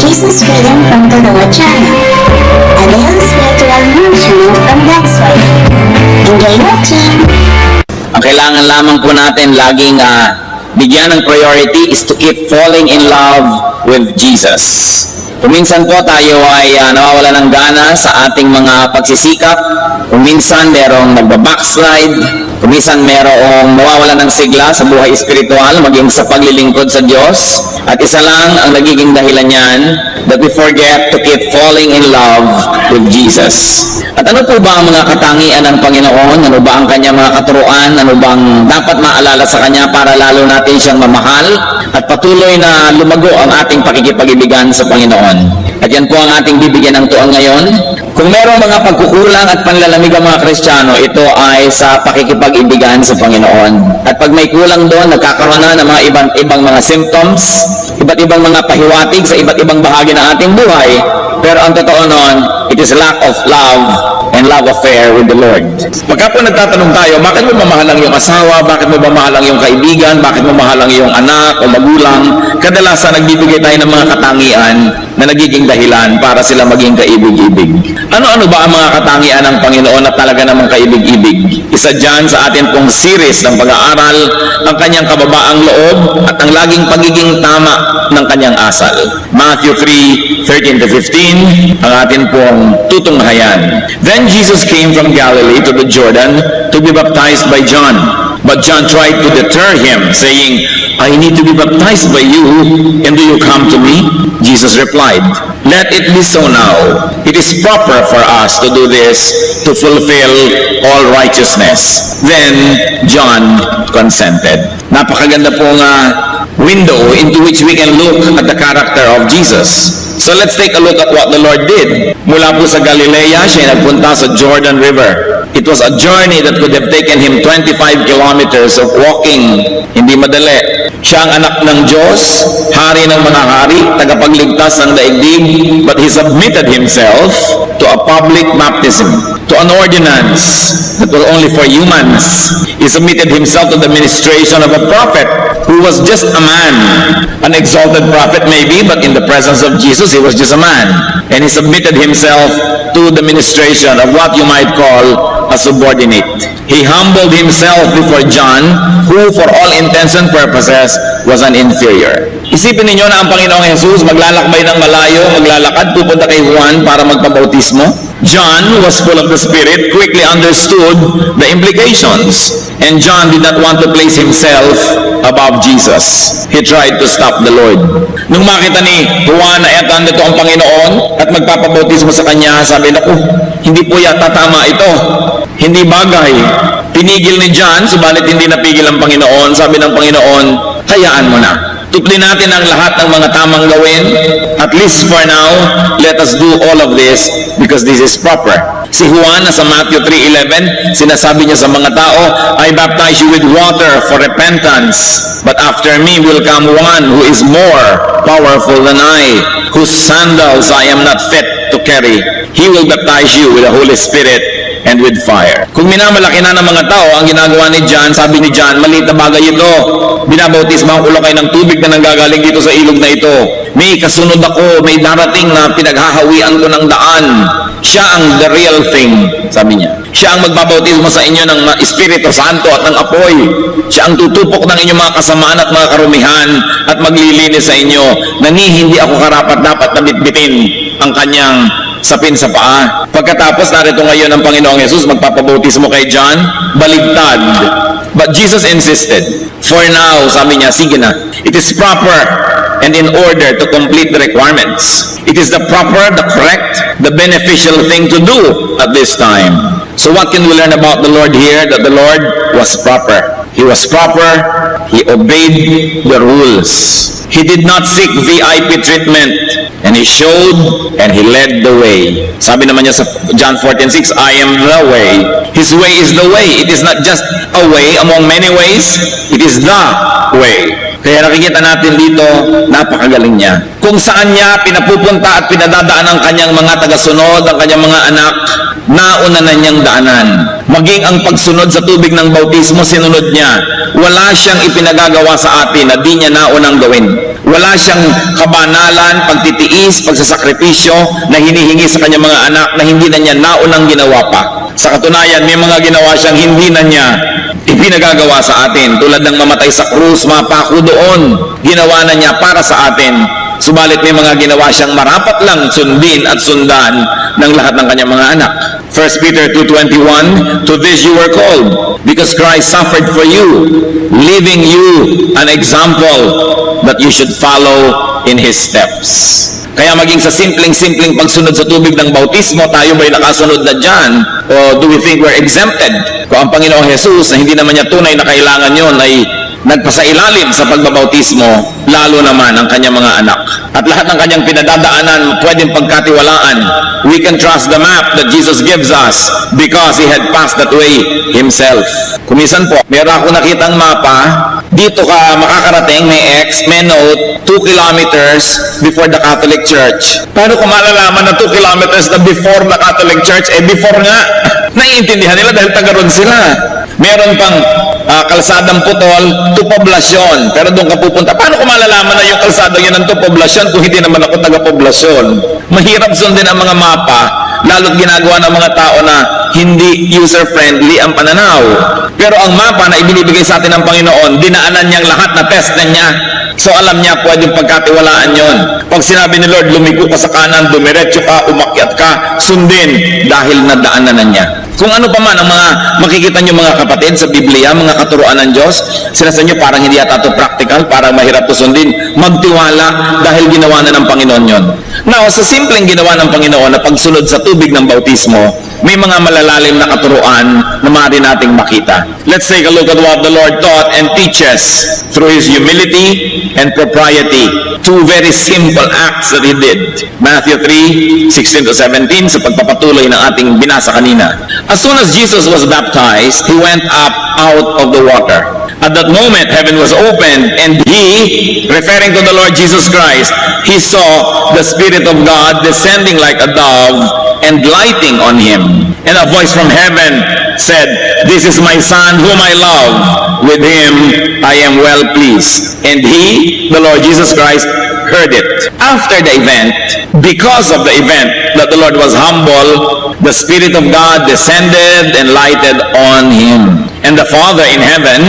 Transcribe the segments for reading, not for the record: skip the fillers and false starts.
business freedom from the Lord channel, a daily spiritual nourishment from God's Word. Enjoy watching! Ang kailangan lamang po natin laging bigyan ng priority is to keep falling in love with Jesus. Kung minsan po tayo ay nawawala ng gana sa ating mga pagsisikap, kung minsan merong nagbabackslide, kung minsan merong nawawala ng sigla sa buhay espiritual, maging sa paglilingkod sa Diyos, at isa lang ang nagiging dahilan niyan, that we forget to keep falling in love with Jesus. At ano po ba ang mga katangian ng Panginoon? Ano ba ang kanyang mga katuruan? Ano bang dapat maalala sa kanya para lalo natin siyang mamahal at patuloy na lumago ang ating pakikipag-ibigan sa Panginoon? At yan po ang ating bibigyan ng tuon ngayon. Kung merong mga pagkukulang at panlalamig ang mga Kristiyano, ito ay sa pakikipag-ibigan sa Panginoon. At pag may kulang doon, nagkakaroon na ng mga ibang mga symptoms, iba't ibang mga pahiwatig sa iba't ibang bahagi ng ating buhay. Pero ang totoo noon, it is lack of love and love affair with the Lord. Pagka po nagtatanong tayo, bakit mo mamahalang yung asawa? Bakit mo mamahalang yung kaibigan? Bakit mo mamahalang yung anak o magulang? Kadalasan nagbibigay tayo ng mga katangian na nagiging dahilan para sila maging kaibig-ibig. Ano-ano ba ang mga katangian ng Panginoon na talaga namang kaibig-ibig? Isa dyan sa atin pong series ng pag-aaral, ang kanyang kababaang loob at ang laging pagiging tama ng kanyang asal. Matthew 3:13-15, ang atin pong tutunghayan. Then Jesus came from Galilee to the Jordan to be baptized by John. But John tried to deter him, saying, I need to be baptized by you, and do you come to me? Jesus replied, Let it be so now. It is proper for us to do this to fulfill all righteousness. Then John consented. Napakaganda pong window into which we can look at the character of Jesus. So let's take a look at what the Lord did. Mula po sa Galilea, siya nagpunta sa Jordan River. It was a journey that could have taken him 25 kilometers of walking. Hindi madali. Siya ang anak ng Diyos, hari ng mga hari, tagapagligtas ng daigdig, but he submitted himself to a public baptism, to an ordinance that was only for humans. He submitted himself to the ministration of a prophet who was just a man, an exalted prophet maybe, but in the presence of Jesus, he was just a man. And he submitted himself to the ministration of what you might call a subordinate. He humbled himself before John, who for all intents and purposes was an inferior. Isipin ninyo na ang Panginoong Jesus maglalakbay ng malayo, maglalakad, pupunta kay Juan para magpabautismo. John was full of the Spirit, quickly understood the implications. And John did not want to place himself above Jesus. He tried to stop the Lord. Nung makita ni Juan na eto nito ang Panginoon at magpapabautismo sa kanya, sabi, naku, hindi po yata tama ito. Hindi bagay. Pinigil ni John, subalit hindi napigil ang Panginoon. Sabi ng Panginoon, hayaan mo na. Tuklin natin ang lahat ng mga tamang gawin. At least for now, let us do all of this because this is proper. Si Juan, sa Matthew 3:11, sinasabi niya sa mga tao, I baptize you with water for repentance. But after me will come one who is more powerful than I, whose sandals I am not fit to carry. He will baptize you with the Holy Spirit and with fire. Kung minamalaki na ng mga tao ang ginagawa ni John, sabi ni John, maliit na bagay ito. Binabautismahan ko lang kayo ng tubig na nanggagaling dito sa ilog na ito. May kasunod ako, may darating na pinaghahawian ko ng daan. Siya ang the real thing, sabi niya. Siya ang magbabautismo sa inyo ng Espiritu Santo at ng apoy. Siya ang tutupok ng inyong mga kasamaan at mga karumihan at maglilinis sa inyo na hindi ako karapat-dapat na bitbitin ang kanyang sapin sa paa. Pagkatapos, narito ngayon ang Panginoong Jesus, magpapabautismo kay John, baligtad. But Jesus insisted. For now, sabi niya, sige na. It is proper and in order to complete the requirements. It is the proper, the correct, the beneficial thing to do at this time. So what can we learn about the Lord here? That the Lord was proper. He was proper. He obeyed the rules. He did not seek VIP treatment. And He showed and He led the way. Sabi naman niya sa John 14:6, I am the way. His way is the way. It is not just a way among many ways. It is the way. Kaya nakikita natin dito, napakagaling niya. Kung saan niya pinapupunta at pinadadaan ang kanyang mga tagasunod, ang kanyang mga anak, nauna na niyang daanan. Maging ang pagsunod sa tubig ng bautismo, sinunod niya. Wala siyang ipinagagawa sa atin na di niya naunang gawin. Wala siyang kabanalan, pagtitiis, pagsasakripisyo na hinihingi sa kanyang mga anak na hindi na niya naunang ginawa pa. Sa katunayan, may mga ginawa siyang hindi na niya ipinagagawa sa atin. Tulad ng mamatay sa krus, mapako doon. Ginawa na niya para sa atin. Subalit may mga ginawa siyang marapat lang sundin at sundan ng lahat ng kanyang mga anak. 1 Peter 2:21, to this you were called, because Christ suffered for you, leaving you an example that you should follow in His steps. Kaya maging sa simpleng-simpleng pagsunod sa tubig ng bautismo, tayo ba'y nakasunod na dyan? O do we think we're exempted? Kung ang Panginoong Jesus, na hindi naman niya tunay na kailangan yon, ay nagpasailalim sa pagbabautismo, lalo naman ang kanyang mga anak. At lahat ng kanyang pinadadaanan, pwedeng pagkatiwalaan. We can trust the map that Jesus gives us because He had passed that way Himself. Kumisan po, meron ako nakitang mapa, dito ka makakarating, may X, may note, 2 kilometers before the Catholic Church. Paano ko malalaman na 2 kilometers na before the Catholic Church? Before nga. Naiintindihan nila dahil taga-ron sila. Meron pang kalsadang putol to poblasyon. Pero doon ka pupunta. Paano ko malalaman na yung kalsadang yun ang to poblasyon kung hindi naman ako taga-poblasyon? Mahirap sundin ang mga mapa, lalo't ginagawa ng mga tao na hindi user-friendly ang pananaw. Pero ang mapa na ibinibigay sa atin ng Panginoon, dinaanan niyang lahat na test na niya. So alam niya pwedeng pagkatiwalaan yon. Pag sinabi ni Lord, lumiko ka sa kanan, dumiretso ka, umakyat ka, sundin dahil nadaanan na niya. Kung ano pa man ang mga makikita niyo mga kapatid sa Biblia, mga katuruan ng Diyos, sila sa inyo parang hindi yata ito practical, parang mahirap ito sundin. Magtiwala dahil ginawa na ng Panginoon yon. Now, sa simpleng ginawa ng Panginoon na pagsunod sa tubig ng bautismo, may mga malalalim na katuruan na maaari nating makita. Let's take a look at what the Lord taught and teaches through His humility and propriety. Two very simple acts that He did. Matthew 3:16-17 sa pagpapatuloy ng ating binasa kanina. As soon as Jesus was baptized, He went up out of the water. At that moment, heaven was opened, and He, referring to the Lord Jesus Christ, He saw the Spirit of God descending like a dove and lighting on Him. And a voice from heaven said, "This is my Son whom I love. With Him I am well pleased." And He, the Lord Jesus Christ, heard it. After the event, because of the event that the Lord was humble, the Spirit of God descended and lighted on Him. And the Father in heaven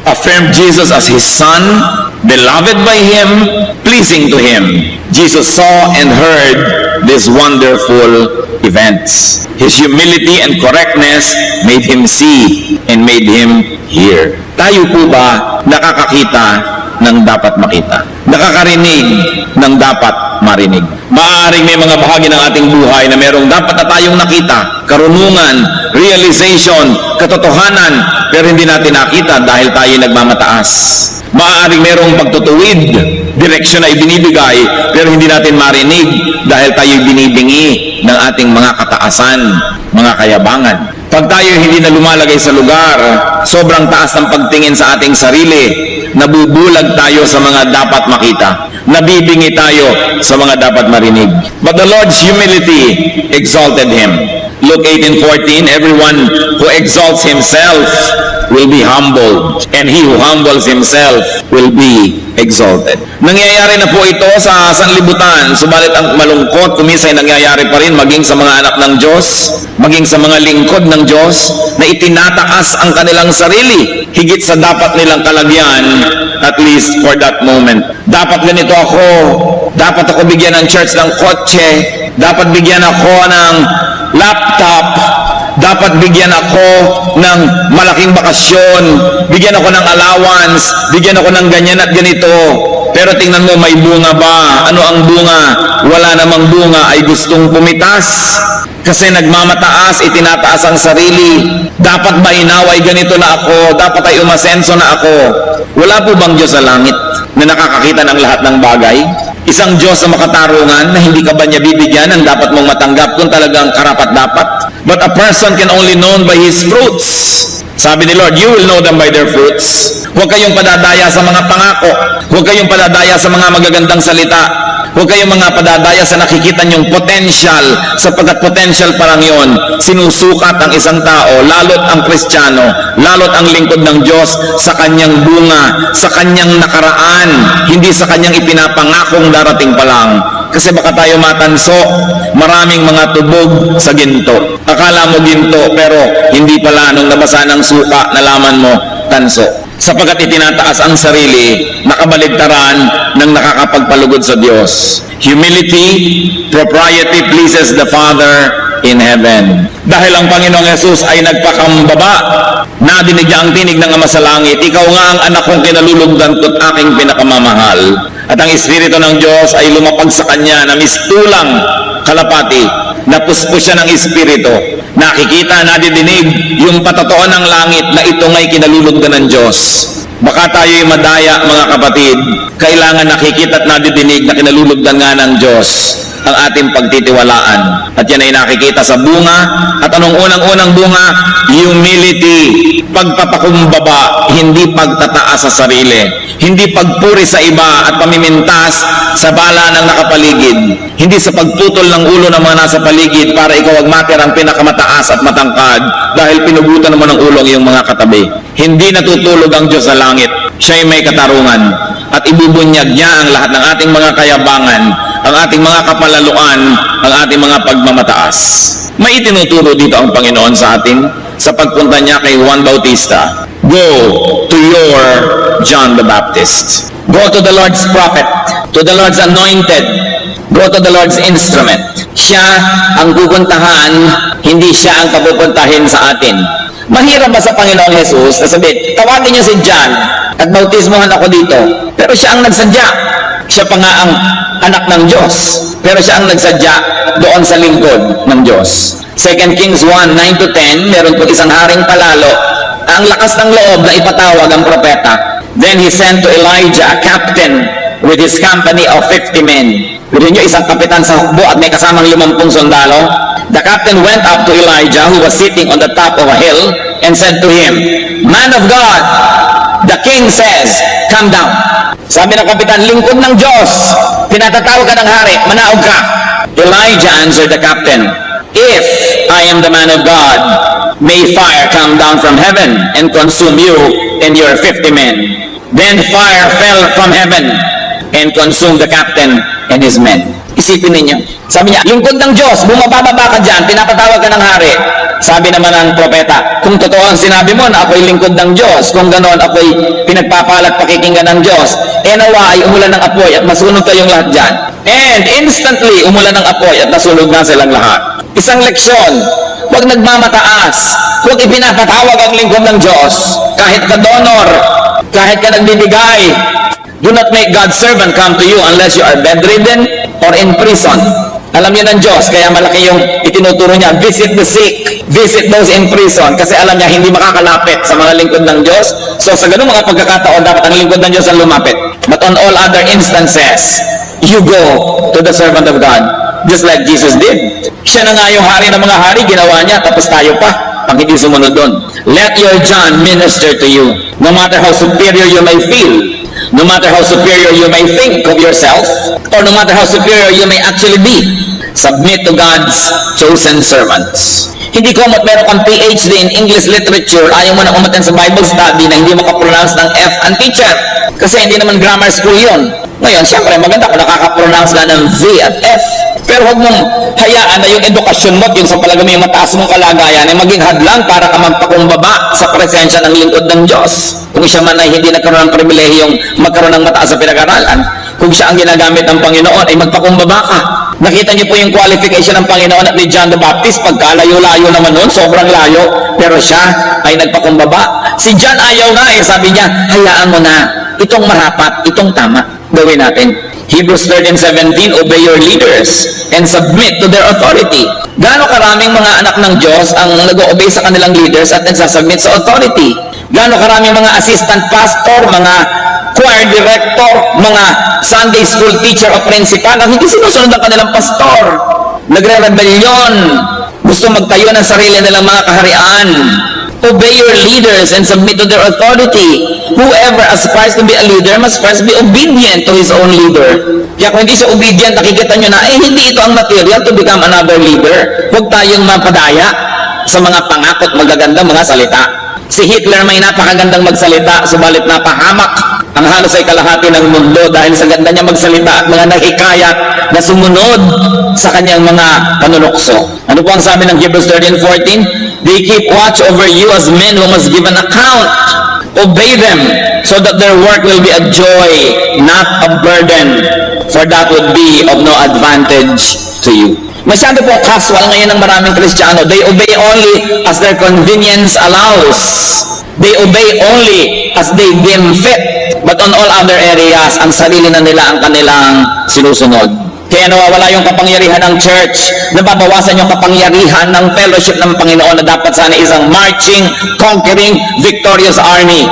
affirmed Jesus as His Son, beloved by Him, pleasing to Him. Jesus saw and heard these wonderful events. His humility and correctness made Him see and made Him hear. Tayo po ba nakakakita ng dapat makita? Nakakarinig ng dapat marinig? Maaaring may mga bahagi ng ating buhay na merong dapat na tayong nakita, karunungan, realization, katotohanan, pero hindi natin nakita dahil tayo nagmamataas. Maaaring merong pagtutuwid, direksyon na ibinibigay, pero hindi natin marinig dahil tayo binibingi ng ating mga kataasan, mga kayabangan. Pag tayo hindi na lumalagay sa lugar, sobrang taas ng pagtingin sa ating sarili, nabubulag tayo sa mga dapat makita. Nabibingi tayo sa mga dapat marinig. But the Lord's humility exalted Him. Luke 18:14, everyone who exalts himself will be humbled, and he who humbles himself will be exalted. Nangyayari na po ito sa sanlibutan, subalit ang malungkot, kuminsan nangyayari pa rin maging sa mga anak ng Diyos, maging sa mga lingkod ng Diyos, na itinataas ang kanilang sarili, higit sa dapat nilang kalagyan, at least for that moment. Dapat ganito ako, dapat ako bigyan ng church ng kotse, dapat bigyan ako ng laptop, dapat bigyan ako ng malaking bakasyon, bigyan ako ng allowance, bigyan ako ng ganyan at ganito. Pero tingnan mo, may bunga ba? Ano ang bunga? Wala namang bunga, ay gustong pumitas. Kasi nagmamataas, itinataas ang sarili. Dapat ba inaway ganito na ako? Dapat ay umasenso na ako? Wala po bang Diyos sa langit na nakakakita ng lahat ng bagay? Isang Diyos na makatarungan na hindi ka ba niya bibigyan ang dapat mong matanggap kung talagang karapat-dapat? But a person can only known by his fruits. Sabi ni Lord, you will know them by their fruits. Huwag kayong padadaya sa mga pangako. Huwag kayong padadaya sa mga magagandang salita. Huwag kayong mga padadaya sa nakikita niyong potential, sapagkat potential parang yon. Sinusukat ang isang tao, lalot ang Kristiyano, lalot ang lingkod ng Diyos sa kanyang bunga, sa kanyang nakaraan, hindi sa kanyang ipinapangakong darating pa lang. Kasi baka tayo matanso, maraming mga tubog sa ginto. Akala mo ginto, pero hindi pala nung nabasa ng suka, nalaman mo, tanso. Sapagkat itinataas ang sarili, nakabaligtaran ng nakakapagpalugod sa Diyos. Humility, propriety pleases the Father in heaven. Dahil ang Panginoong Yesus ay nagpakambaba, nadinig niya ang tinig ng Ama sa langit, ikaw nga ang anak kong kinalulugdan ko't aking pinakamamahal. At ang Espiritu ng Diyos ay lumapag sa kanya na mistulang kalapati, napuspos siya ng Espiritu. Nakikita, nadidinig yung patotoo ng langit na ito nga'y kinalulugdan ng Diyos. Baka tayo'y madaya, mga kapatid. Kailangan nakikita at nadidinig na kinalulugdan nga ng Diyos ang ating pagtitiwalaan. At yan ay nakikita sa bunga. At anong unang-unang bunga? Humility. Pagpapakumbaba, hindi pagtataas sa sarili. Hindi pagpuri sa iba at pamimintas sa bala ng nakapaligid. Hindi sa pagputol ng ulo ng mga nasa paligid para ikaw ang pinakamataas at matangkad dahil pinugutan naman ng ulo ang iyong mga katabi. Hindi natutulog ang Diyos sa langit. Siya'y may katarungan at ibubunyag niya ang lahat ng ating mga kayabangan, ang ating mga kapalaluan, ang ating mga pagmamataas. May itinuturo dito ang Panginoon sa atin sa pagpunta niya kay Juan Bautista. Go to your John the Baptist. Go to the Lord's prophet, to the Lord's anointed. Go to the Lord's instrument. Siya ang pupuntahan, hindi siya ang papupuntahin sa atin. Mahirap ba sa Panginoong Jesus na sabihin, tawagin niyo si John at bautismohan ako dito. Pero siya ang nagsadya. Siya pa nga ang anak ng Diyos. Pero siya ang nagsadya doon sa lingkod ng Diyos. 2 Kings 1, 9-10, meron po isang haring palalo. Ang lakas ng loob na ipatawag ang propeta. Then he sent to Elijah a captain with his company of 50 men. Bigyan nyo, isang kapitan sa hukbo at may kasamang 50 sundalo. The captain went up to Elijah, who was sitting on the top of a hill, and said to him, Man of God, the king says, come down. Sabi ng kapitan, lingkod ng Diyos, pinatatawag ka ng hari, manaog ka. Elijah answered the captain, If I am the man of God, may fire come down from heaven and consume you and your 50 men. Then fire fell from heaven and consumed the captain and his men. Isipin ninyo. Sabi niya, lingkod ng Diyos, bumababa ka dyan, pinapatawag ka ng hari. Sabi naman ng propeta, kung totoo ang sinabi mo na ako'y lingkod ng Diyos, kung gano'n ako'y pinagpapalat pakikinggan ng Diyos, nawa ay umulan ng apoy at masunog kayong lahat dyan. And instantly, umulan ng apoy at nasunog na silang lahat. Isang leksyon, huwag nagmamataas, huwag ipinapatawag ang lingkod ng Diyos, kahit ka donor, kahit ka nagbibigay. Do not make God's servant come to you unless you are bedridden or in prison. Alam niya ng Diyos, kaya malaki yung itinuturo niya, visit the sick, visit those in prison, kasi alam niya hindi makakalapit sa mga lingkod ng Diyos. So sa ganung mga pagkakataon, dapat ang lingkod ng Diyos ang lumapit. But on all other instances, you go to the servant of God, just like Jesus did. Siya na nga yung hari ng mga hari, ginawa niya, tapos tayo pa, pag hindi sumunod doon. Let your John minister to you, no matter how superior you may feel, no matter how superior you may think of yourself, or no matter how superior you may actually be, submit to God's chosen servants. Hindi ko meron kang PhD in English literature, ayaw mo na umaten sa Bible study na hindi makapronounce ng F ang teacher. Kasi hindi naman grammar school yun. Ngayon, siyempre, maganda kung nakaka-pronounce ka ng V at F. Pero huwag mong hayaan na yung edukasyon mo, yung sa palagay mo yung mataas mong kalagayan, ay maging hadlang para ka magpakumbaba sa presensya ng lingkod ng Diyos. Kung siya man ay hindi nagkaroon ng pribilehiyong magkaroon ng mataas sa pinag-aralan, kung siya ang ginagamit ng Panginoon, ay magpakumbaba ka. Nakita niyo po yung qualification ng Panginoon at ni John the Baptist, pagkalayo-layo naman nun, sobrang layo, pero siya ay nagpakumbaba. Si John ayaw nga sabi niya, hayaan mo na, itong marapat, itong tama, gawin natin. Hebrews 13:17, obey your leaders and submit to their authority. Gaano karaming mga anak ng Diyos ang nag-obey sa kanilang leaders at nagsasubmit sa authority? Gaano karaming mga assistant pastor, mga choir director, mga Sunday school teacher o principal ang hindi sinusunod ang kanilang pastor. Nagre-rebellion, gusto magtayo ng sarili nilang mga kaharian. Obey your leaders and submit to their authority. Whoever aspires to be a leader must first be obedient to his own leader. Kaya kung hindi siya obedient, nakikita nyo na, hindi ito ang material to become another leader. Huwag tayong mapadaya sa mga pangakot magagandang mga salita. Si Hitler may napakagandang magsalita, subalit napahamak ang halos ay kalahati ng mundo dahil sa ganda niya magsalita at mga nahikayat na sumunod sa kanyang mga panunokso. Ano po ang sabi ng Hebrews 13:14? They keep watch over you as men who must give an account. Obey them so that their work will be a joy, not a burden, for that would be of no advantage to you. Masyado po casual ngayon ng maraming Kristiyano. They obey only as their convenience allows. They obey only as they deem fit. But on all other areas, ang sarili na nila ang kanilang sinusunod. Kaya nawawala yung kapangyarihan ng church, nababawasan yung kapangyarihan ng fellowship ng Panginoon na dapat sana isang marching, conquering, victorious army.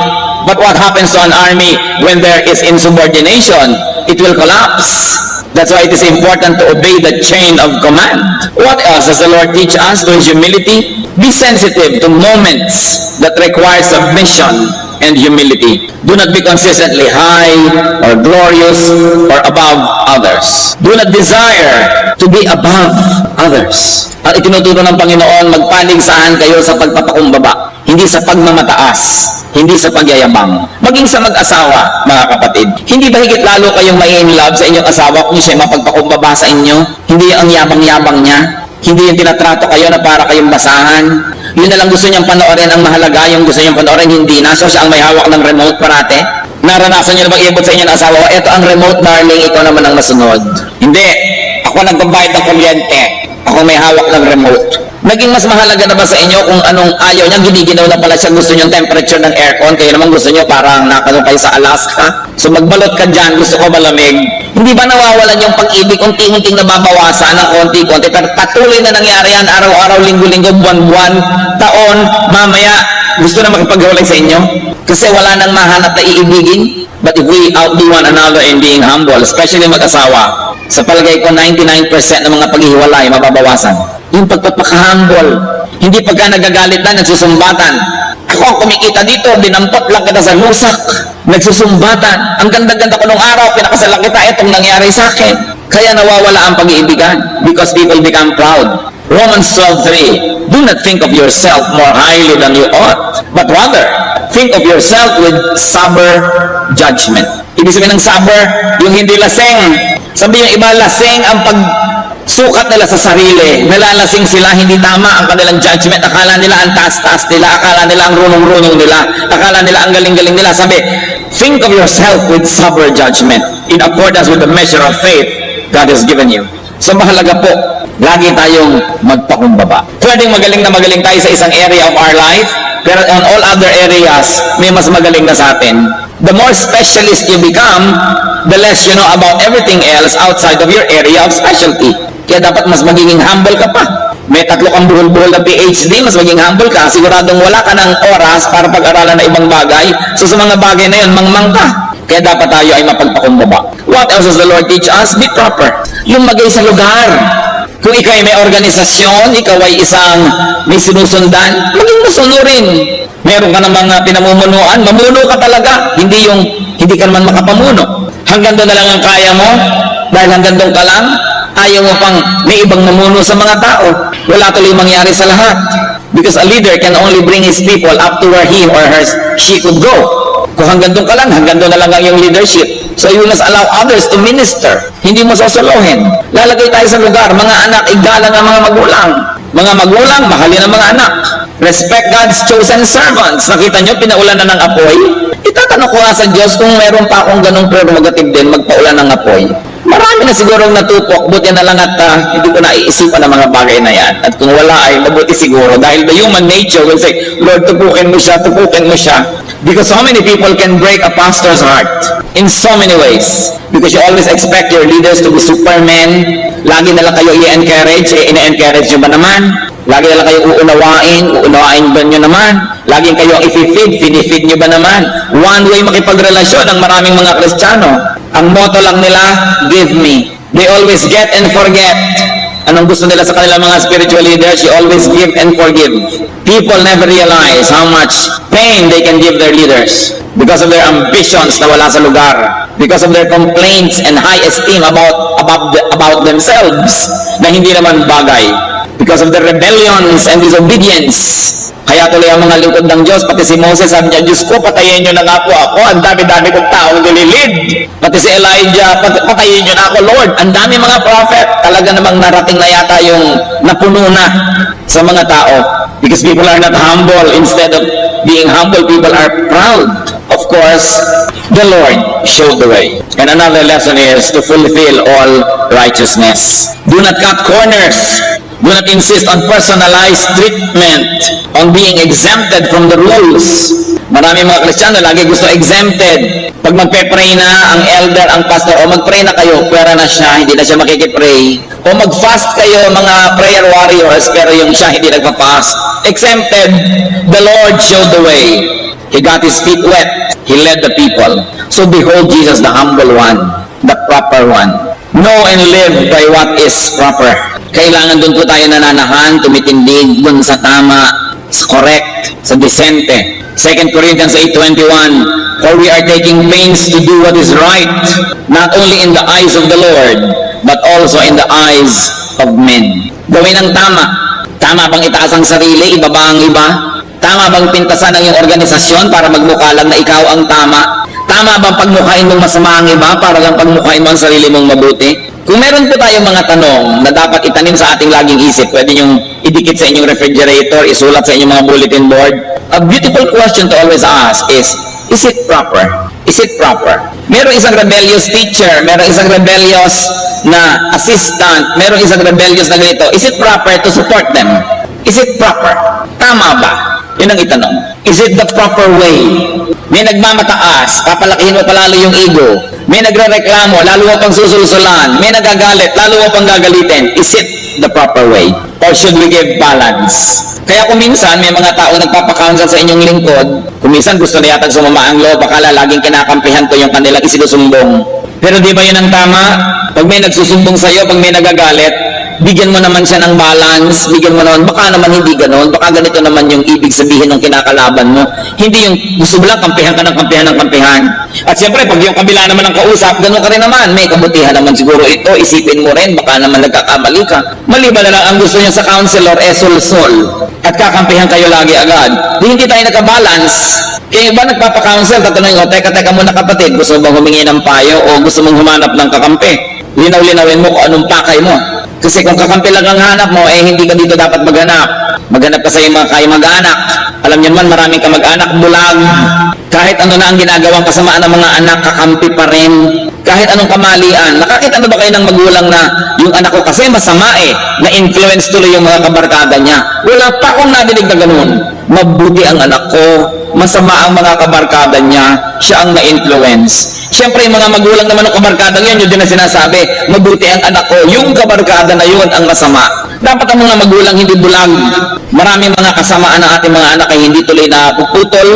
But what happens to an army when there is insubordination? It will collapse. That's why it is important to obey the chain of command. What else does the Lord teach us through His humility? Be sensitive to moments that require submission and humility. Do not be consistently high or glorious or above others. Do not desire to be above others. At itinuturo ng Panginoon, magpaligsahan kayo sa pagpapakumbaba, hindi sa pagmamataas, hindi sa pagyayabang. Maging sa mag-asawa, mga kapatid. Hindi ba higit lalo kayong mai-inlove sa inyong asawa kung siya mapagpakumbaba sa inyo? Hindi ang yabang-yabang niya. Hindi yung tinatrato kayo na para kayong basahan. Yun na lang gusto niyang panoorin ang mahalaga, yung gusto niyang panoorin hindi na. So siya ang may hawak ng remote parate. Naranasan niyo na bang iabot sa inyo ng asawa? Ito ang remote, darling, ikaw naman ang nasunod. Hindi. Ako nagbabayad ng kuryente. Ako may hawak ng remote. Naging mas mahalaga na ba sa inyo kung anong ayaw niya, giniginaw na pala siya, gusto niyo yung temperature ng aircon, kayo naman gusto niyo parang nakalong kayo sa Alaska. So magbalot ka dyan, gusto ko malamig. Hindi ba nawawalan yung pag-ibig, unti-unting nababawasan ng konti-konti, pero patuloy na nangyari yan, araw-araw, linggo-linggo, buwan-buwan, taon, mamaya, gusto na makipaghiwalay sa inyo? Kasi wala nang mahanap na iibigin. But if we outdo one another in being humble, especially mag-asawa, sa palagay ko 99% ng mga paghihiwalay mababawasan. Yung pagpapaka-humble, hindi pagka nagagalit na, nagsusumbatan. Ako ang kumikita dito, dinampot lang kita sa lusak. Nagsusumbatan. Ang ganda-ganda ko nung araw, pinakasalan kita, itong nangyari sa akin. Kaya nawawala ang pag-iibigan because people become proud. Romans 12:3, do not think of yourself more highly than you ought, but rather, think of yourself with sober judgment. Ibig sabihin ng sober, yung hindi laseng. Sabi yung iba, laseng ang pagsukat nila sa sarili. Nalalasing sila, hindi tama ang kanilang judgment. Akala nila ang taas-taas nila, akala nila ang runong-runong nila, akala nila ang galing-galing nila. Sabi, think of yourself with sober judgment in accordance with the measure of faith God has given you. So mahalaga po, lagi tayong magpakumbaba. Pwedeng magaling na magaling tayo sa isang area of our life, pero on all other areas, may mas magaling na sa atin. The more specialist you become, the less you know about everything else outside of your area of specialty. Kaya dapat mas magiging humble ka pa. May 3 kang buhol-buhol na PhD, mas maging humble ka. Siguradong wala ka ng oras para pag-aralan na ibang bagay. So sa mga bagay na yun, mangmang ka. Kaya dapat tayo ay mapagpakumbaba. What else does the Lord teach us? Be proper. Lumagay sa lugar. Kung ikaw ay may organisasyon, ikaw ay isang may sinusundan, maging masunurin. Meron ka ng mga pinamumunuan, mamuno ka talaga. Hindi ka naman makapamuno. Hanggang doon na lang ang kaya mo, dahil hanggang doon ka lang, ayaw mo pang may ibang mamuno sa mga tao. Wala tuloy mangyari sa lahat. Because a leader can only bring his people up to where he or she could go. Kung hanggang doon ka lang, hanggang doon na lang ang iyong leadership. So you must allow others to minister. Hindi mo sosolohin. Lalagay tayo sa lugar. Mga anak, igalang ang mga magulang. Mga magulang, mahalin ang mga anak. Respect God's chosen servants. Nakita nyo, pinaulan na ng apoy? Itatanong ko nga sa Diyos kung meron pa akong ganong prerogative din, magpaulan ng apoy. Marami na sigurong natupok, buti na lang at hindi ko naiisipan ang mga bagay na yan. At kung wala ay mabuti siguro. Dahil the human nature will say, Lord, tupukin mo siya, tupukin mo siya. Because so many people can break a pastor's heart in so many ways. Because you always expect your leaders to be supermen. Lagi na lang kayo i-encourage. Ina-encourage nyo ba naman? Lagi na lang kayo uunawain ba nyo naman? Laging kayo i-feed nyo ba naman? One way makipagrelasyon ang maraming mga Kristiyano. Ang motto lang nila, give me. They always get and forget. Anong gusto nila sa kanilang mga spiritual leaders? You always give and forgive. People never realize how much pain they can give their leaders because of their ambitions na wala sa lugar, because of their complaints and high esteem about themselves na hindi naman bagay, because of their rebellions and disobedience. Kaya tuloy ang mga lingkod ng Diyos, pati si Moses, sabi niya, Diyos ko, patayin niyo na nga po ako, ang dami-dami kong taong nililid. Pati si Elijah, patayin niyo na ako, Lord. Ang dami mga prophet, talaga namang narating na yata yung napuno na sa mga tao. Because people are not humble. Instead of being humble, people are proud. Of course, the Lord showed the way. And another lesson is to fulfill all righteousness. Do not cut corners. Do not insist on personalized treatment, on being exempted from the rules. Marami mga Kristiyano lagi gusto exempted. Pag magpe-pray na ang elder, ang pastor, o mag-pray na kayo, pwera na siya, hindi na siya makikipray. O mag-fast kayo, mga prayer warriors, pero yung siya hindi nagpa-fast. Exempted, the Lord showed the way. He got his feet wet. He led the people. So behold Jesus, the humble one, the proper one. Know and live by what is proper. Kailangan doon po tayo nananahan, tumitindig doon sa tama, sa correct, sa decente. 2 Corinthians 8:21, for we are taking pains to do what is right, not only in the eyes of the Lord, but also in the eyes of men. Gawin ang tama. Tama bang itaas ang sarili, ibaba ang iba? Tama bang pintasan ang iyong organisasyon para magmukha lang na ikaw ang tama? Tama bang pagmukhain mong masama ang iba para lang pagmukhain mo ang sarili mong mabuti? Kung meron po tayong mga tanong na dapat itanim sa ating laging isip, pwede niyong idikit sa inyong refrigerator, isulat sa inyong mga bulletin board. A beautiful question to always ask is it proper? Is it proper? Meron isang rebellious teacher, meron isang rebellious na assistant, meron isang rebellious na ganito. Is it proper to support them? Is it proper? Tama ba? Yun ang itanong. Is it the proper way? May nagmamataas, papalakihin mo palalo yung ego. May nagrereklamo, lalo mo pang susulsulan. May nagagalit, lalo mo pang gagalitin. Is it the proper way? Or should we give balance? Kaya kung minsan may mga tao nagpapakounsel sa inyong lingkod, kung minsan gusto na yatang sumama ang loob, akala laging kinakampihan ko yung kanilang isinusumbong. Pero di ba yun ang tama? Pag may nagsusumbong sa'yo, pag may nagagalit, bigyan mo naman siya ng balance, bigyan mo naman, baka naman hindi ganon, baka ganito naman yung ibig sabihin ng kinakalaban mo. Hindi yung gusto mo lang kampihan ka ng kampihan ng kampihan. At siyempre, pag yung kabila naman ang kausap, ganon ka rin naman, may kabutihan naman siguro ito, isipin mo rin, baka naman nagkakamali ka. Maliban na lang ang gusto niya sa counselor, sol-sol, at kakampihan kayo lagi agad. Di hindi tayo nagka-balance. Kaya ba nagpapa-counsel, tatanungin ko, teka muna kapatid, gusto mo bang humingi ng payo o gusto mong humanap ng kakampi? Linaw-linawin mo kung anong pakay mo. Kasi kung kakampi lang ang hanap mo, hindi ka dito dapat maghanap. Maghanap ka sa iyong mga mag-anak. Alam niyo naman, maraming kamag-anak, bulag. Kahit ano na ang ginagawang kasamaan ng mga anak, kakampi pa rin. Kahit anong kamalian. Nakakita na ba kayo ng magulang na yung anak ko kasi masama na-influence tuloy yung mga kabarkada niya? Wala pa akong nadinig na ganun. Mabuti ang anak ko. Masama ang mga kabarkada niya. Siya ang na-influence. Siyempre, yung mga magulang naman ng kabarkada yun, yun din na sinasabi, mabuti ang anak ko, yung kabarkada na yun ang masama. Dapat ang mga magulang hindi bulag. Maraming mga kasamaan ng ating mga anak ay hindi tuloy na puputol,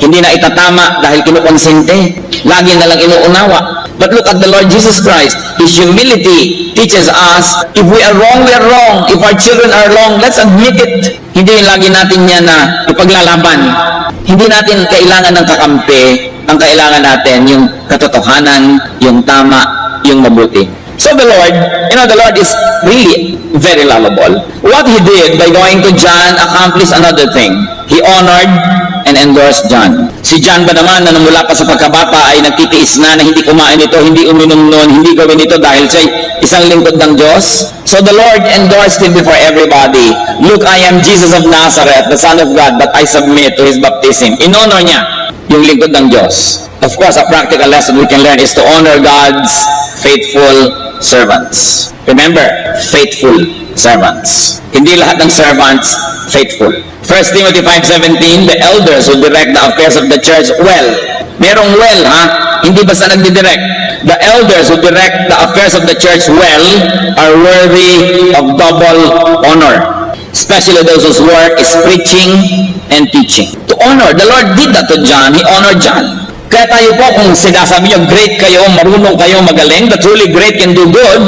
hindi na itatama dahil kinukonsente. Lagi na lang inuunawa. But look at the Lord Jesus Christ. His humility teaches us, if we are wrong, we are wrong. If our children are wrong, let's admit it. Hindi lagi natin yan na ipaglalaban. Hindi natin kailangan ng kakampi. Ang kailangan natin yung katotohanan, yung tama, yung mabuti. So the Lord, the Lord is really very lovable. What He did by going to John accomplished another thing. He honored and endorsed John. Si John ba naman na mula pa sa pagkabata ay nagtitiis na hindi kumain ito, hindi uminom noon, hindi gawin ito dahil siya isang lingkod ng Diyos? So the Lord endorsed him before everybody. Look, I am Jesus of Nazareth, the Son of God, but I submit to His baptism. In-honor niya yung lingkod ng Diyos. Of course, a practical lesson we can learn is to honor God's faithful servants. Remember, faithful servants. Hindi lahat ng servants faithful. 1 Timothy 5:17, the elders who direct the affairs of the church well. Merong well, Hindi basta nagdidirect. The elders who direct the affairs of the church well are worthy of double honor. Especially those whose work is preaching and teaching. To honor, the Lord did that to John. He honored John. Kaya tayo po, kung sinasabi niyo, great kayo, marunong kayo, magaling, the truly great can do good,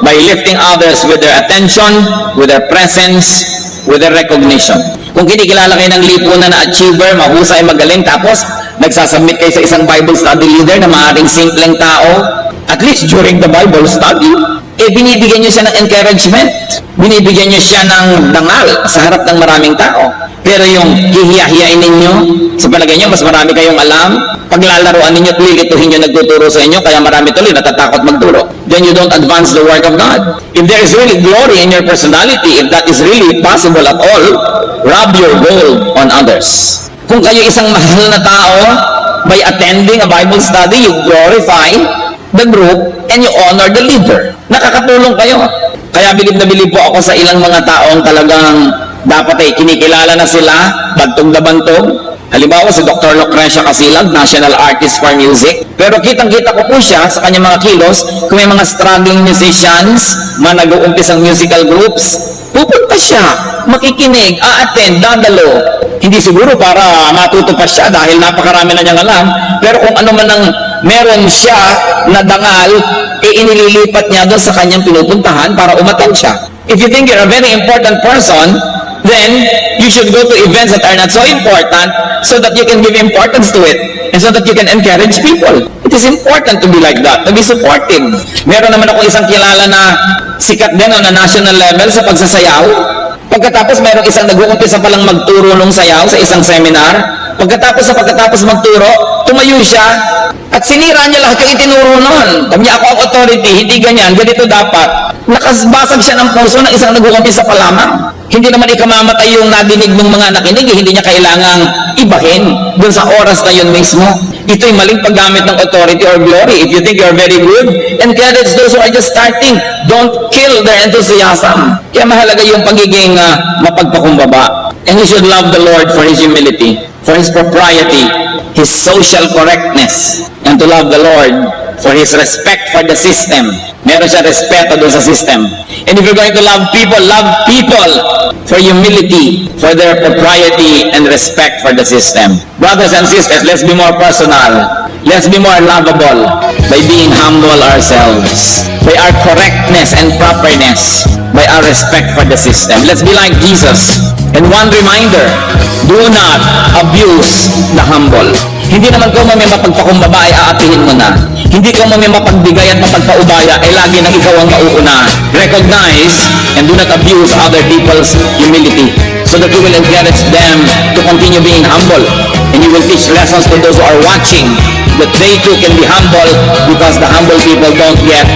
by lifting others with their attention, with their presence, with their recognition. Kung kinikilala kayo ng lipunan na achiever, mahusay, magaling, tapos nagsasubmit kayo sa isang Bible study leader na maaaring simpleng tao, at least during the Bible study, binibigyan niyo siya ng encouragement. Binibigyan niyo siya ng dangal sa harap ng maraming tao. Pero yung hihiya-hiyain ninyo, sa palagay niyo, mas marami kayong alam, paglalaroan ninyo at lilituhin niyo nagtuturo sa inyo, kaya marami tuloy natatakot magturo. Then you don't advance the word of God. If there is really glory in your personality, if that is really possible at all, rub your gold on others. Kung kayo isang mahal na tao, by attending a Bible study, you glorify the group and you honor the leader. Nakakatulong kayo. Kaya bilib na bilib po ako sa ilang mga taong talagang dapat kinikilala na sila, bantog na bantog. Halimbawa si Dr. Lucrecia Casilag, National Artist for Music. Pero kitang-kita ko po siya sa kanyang mga kilos, kung may mga struggling musicians, mga nag-uumpisang musical groups, pupunta siya, makikinig, a-attend, dadalo. Hindi siguro para matuto pa siya dahil napakarami na niyang alam, pero kung ano man ang meron siya na dangal, inililipat niya doon sa kanyang pinupuntahan para umattend siya. If you think you're a very important person, then you should go to events that are not so important so that you can give importance to it and so that you can encourage people. It is important to be like that, to be supportive. Meron naman ako isang kilala na sikat din on a national level sa pagsasayaw. Pagkatapos mayroong isang nag-uumpisa palang magturo nung sayaw sa isang seminar. Pagkatapos magturo, tumayo siya at sinira niya lahat yung itinuro noon. Sabi niya, ako ang authority, hindi ganyan, ganito dapat. Nakasbasag siya ng puso ng isang nag-uumpisa pa lamang. Hindi naman ikamamatay yung nadinig ng mga nakinig, hindi niya kailangang ibahin dun sa oras na yun mismo. Ito'y maling paggamit ng authority or glory. If you think you're very good, encourage those who are just starting. Don't kill their enthusiasm. Kaya mahalaga yung pagiging mapagpakumbaba. And you should love the Lord for His humility, for His propriety, His social correctness, and to love the Lord for His respect for the system. Meron siya respeto doon sa system. And if you're going to love people for humility, for their propriety, and respect for the system. Brothers and sisters, let's be more personal. Let's be more lovable by being humble ourselves, by our correctness and properness, by our respect for the system. Let's be like Jesus. And one reminder, do not abuse the humble. Hindi naman kung may mapagpakumbaba ay aatihin mo na. Hindi kung may mapagbigay at mapagpaubaya ay lagi nang ikaw ang mauuna. Recognize and do not abuse other people's humility so that you will encourage them to continue being humble. And you will teach lessons to those who are watching that they too can be humble because the humble people don't get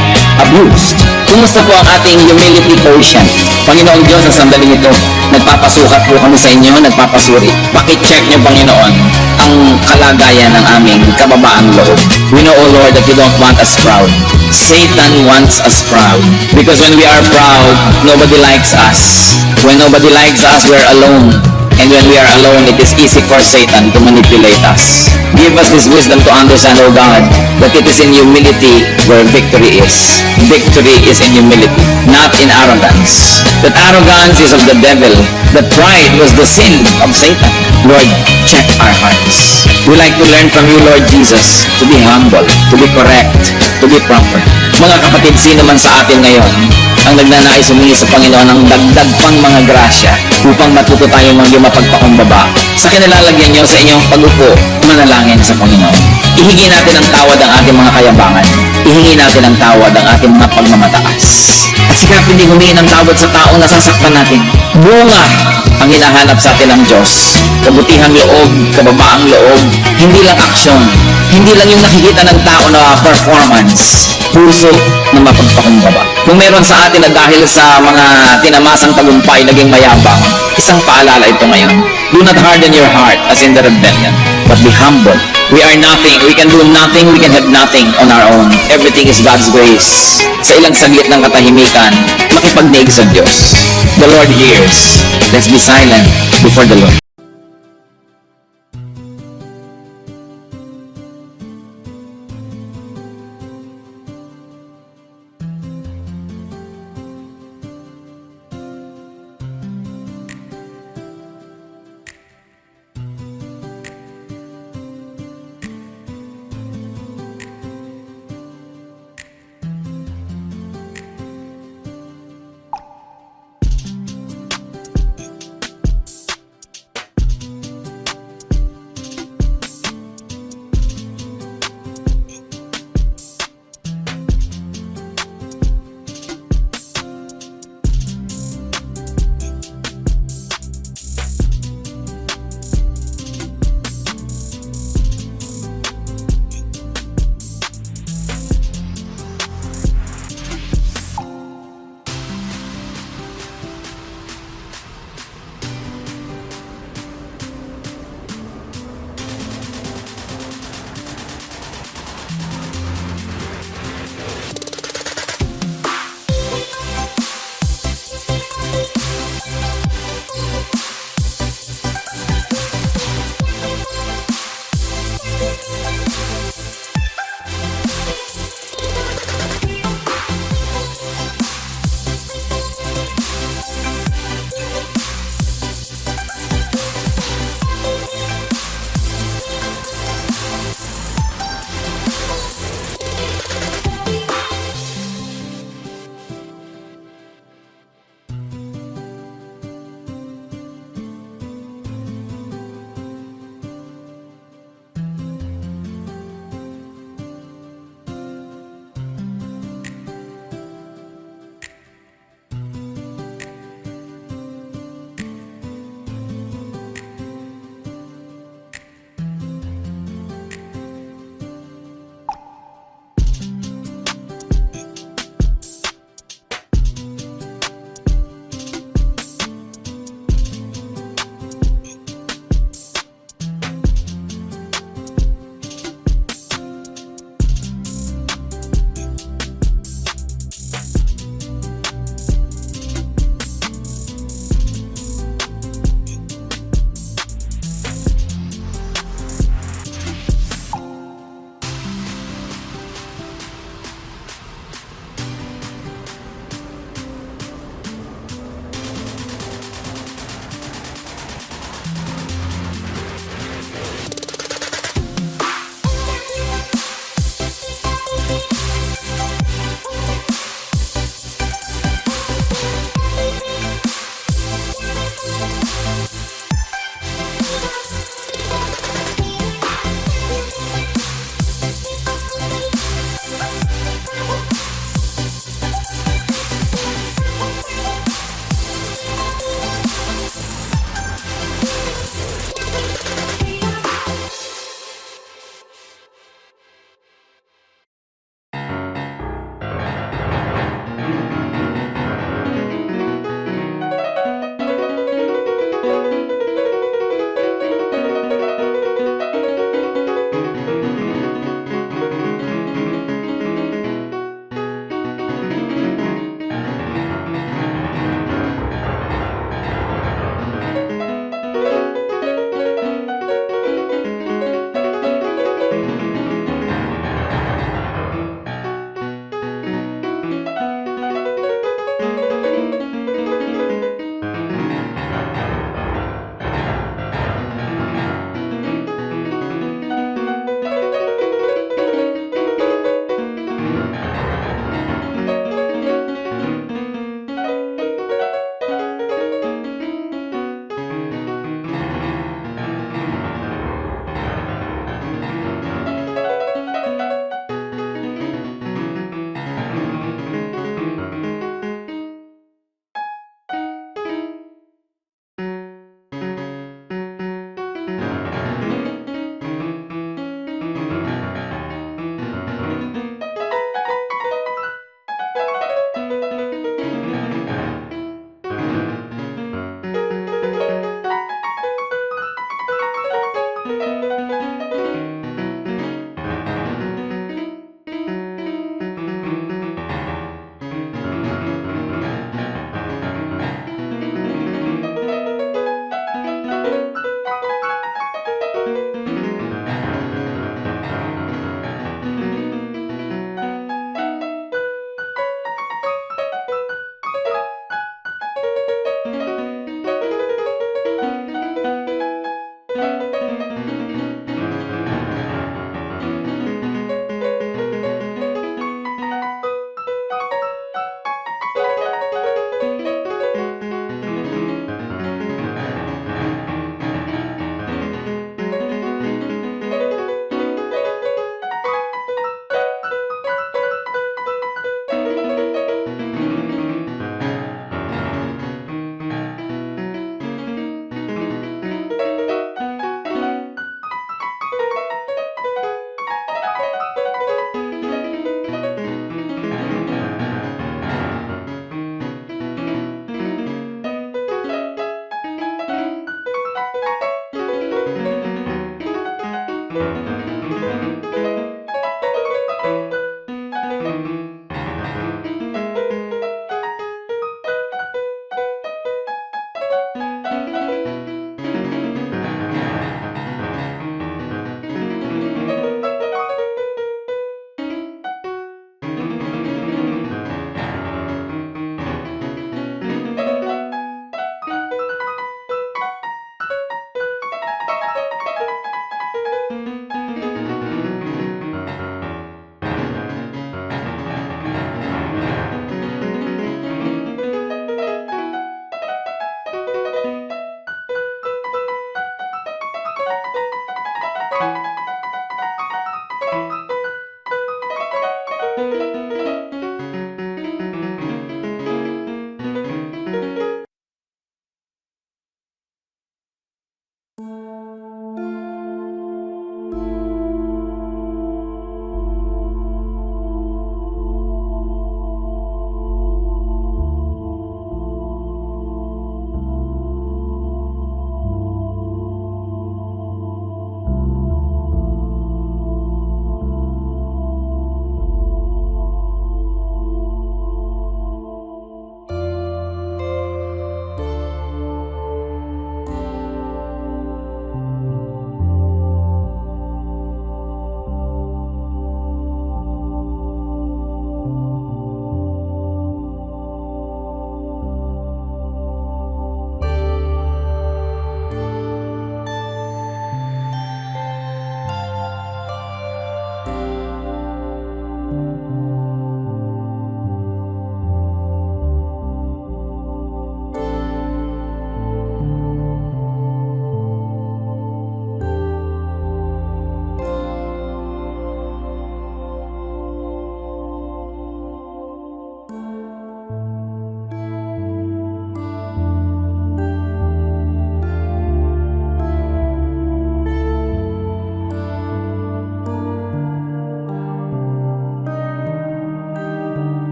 abused. Kumusta po ang ating humility quotient? Panginoong Diyos, sa sandaling ito, nagpapasukat po kami sa inyo, nagpapasuri. Pakicheck niyo, Panginoon, ang kalagayan ng aming kababaang loob. We know, O Lord, that you don't want us proud. Satan wants us proud. Because when we are proud, nobody likes us. When nobody likes us, we're alone. And when we are alone, it is easy for Satan to manipulate us. Give us this wisdom to understand, O God, that it is in humility where victory is. Victory is in humility, not in arrogance. That arrogance is of the devil. That pride was the sin of Satan. Lord, check our hearts. We like to learn from you, Lord Jesus, to be humble, to be correct, to be proper. Mga kapatid, sino man sa atin ngayon ang nagnanais humingi sa Panginoon ng dagdag pang mga grasya upang matuto tayo maging mapagpakumbaba, sa kinalalagyan niyo sa inyong pag-upo, manalangin sa Panginoon. Ihingi natin ang tawad ang ating mga kayabangan. Ihingi natin ang tawad ang ating mga pagmamataas. At sikapin din humingi ng tawad sa taong nasasaktan natin. Bunga ang hinahanap sa atin ng Diyos. Kabutihang loob, kababaang loob, hindi lang aksyon, hindi lang yung nakikita ng tao na performance, puso na mapagpakumbaba. Kung meron sa atin na dahil sa mga tinamasang tagumpay naging mayabang, isang paalala ito ngayon. Do not harden your heart as in the rebellion, but be humble. We are nothing, we can do nothing, we can have nothing on our own. Everything is God's grace. Sa ilang saglit ng katahimikan, makipagnig sa Diyos. The Lord hears. Let's be silent before the Lord.